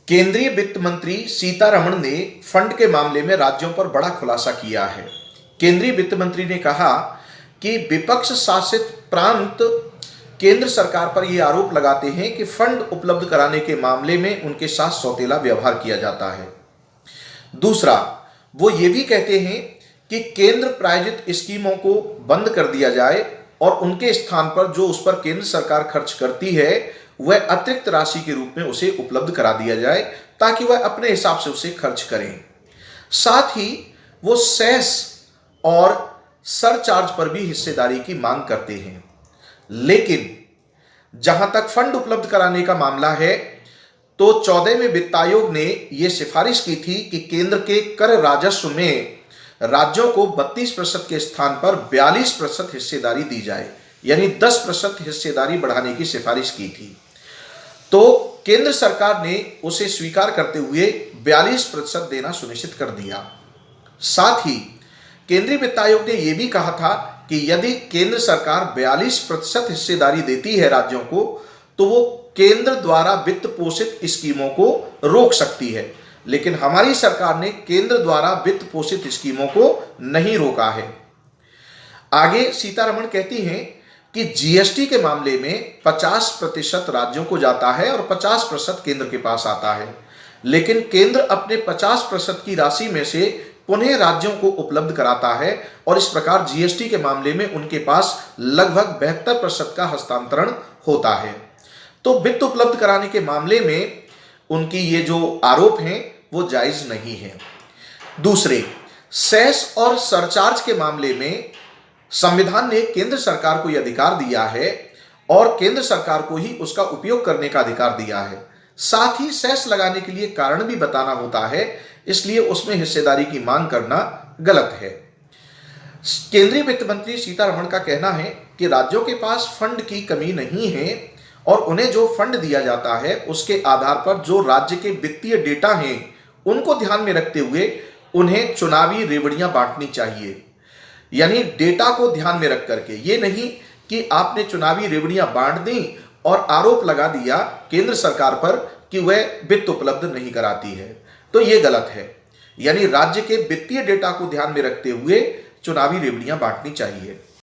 केंद्रीय वित्त मंत्री सीतारमण ने फंड के मामले में राज्यों पर बड़ा खुलासा किया है। केंद्रीय वित्त मंत्री ने कहा कि विपक्ष शासित प्रांत केंद्र सरकार पर यह आरोप लगाते हैं कि फंड उपलब्ध कराने के मामले में उनके साथ सौतेला व्यवहार किया जाता है। दूसरा, वो ये भी कहते हैं कि केंद्र प्रायोजित स्कीमों को बंद कर दिया जाए और उनके स्थान पर जो उस पर केंद्र सरकार खर्च करती है वह अतिरिक्त राशि के रूप में उसे उपलब्ध करा दिया जाए ताकि वह अपने हिसाब से उसे खर्च करें। साथ ही वो सेस और सरचार्ज पर भी हिस्सेदारी की मांग करते हैं। लेकिन जहां तक फंड उपलब्ध कराने का मामला है तो 14वें वित्त आयोग ने यह सिफारिश की थी कि केंद्र के कर राजस्व में राज्यों को 32% के स्थान पर 42% हिस्सेदारी दी जाए, यानी 10% हिस्सेदारी बढ़ाने की सिफारिश की थी। तो केंद्र सरकार ने उसे स्वीकार करते हुए 42% देना सुनिश्चित कर दिया। साथ ही केंद्रीय वित्त आयोग ने यह भी कहा था कि यदि केंद्र सरकार 42% हिस्सेदारी देती है राज्यों को तो वो केंद्र द्वारा वित्त पोषित स्कीमों को रोक सकती है। लेकिन हमारी सरकार ने केंद्र द्वारा वित्त पोषित स्कीमों को नहीं रोका है। आगे सीतारमण कहती हैं कि जीएसटी के मामले में 50% राज्यों को जाता है और 50% केंद्र के पास आता है, लेकिन केंद्र अपने 50% की राशि में से पुनः राज्यों को उपलब्ध कराता है और इस प्रकार जीएसटी के मामले में उनके पास लगभग 72% का हस्तांतरण होता है। तो वित्त उपलब्ध कराने के मामले में उनकी ये जो आरोप हैं वो जायज नहीं है। दूसरे, सेस और सरचार्ज के मामले में संविधान ने केंद्र सरकार को यह अधिकार दिया है और केंद्र सरकार को ही उसका उपयोग करने का अधिकार दिया है। साथ ही सेस लगाने के लिए कारण भी बताना होता है, इसलिए उसमें हिस्सेदारी की मांग करना गलत है। केंद्रीय वित्त मंत्री सीतारमण का कहना है कि राज्यों के पास फंड की कमी नहीं है और उन्हें जो फंड दिया जाता है उसके आधार पर जो राज्य के वित्तीय डेटा हैं उनको ध्यान में रखते हुए उन्हें चुनावी रेवड़ियां बांटनी चाहिए। यानी डेटा को ध्यान में रख करके, ये नहीं कि आपने चुनावी रेवड़ियां बांट दी और आरोप लगा दिया केंद्र सरकार पर कि वह वित्त उपलब्ध नहीं कराती है, तो यह गलत है। यानी राज्य के वित्तीय डेटा को ध्यान में रखते हुए चुनावी रेवड़ियां बांटनी चाहिए।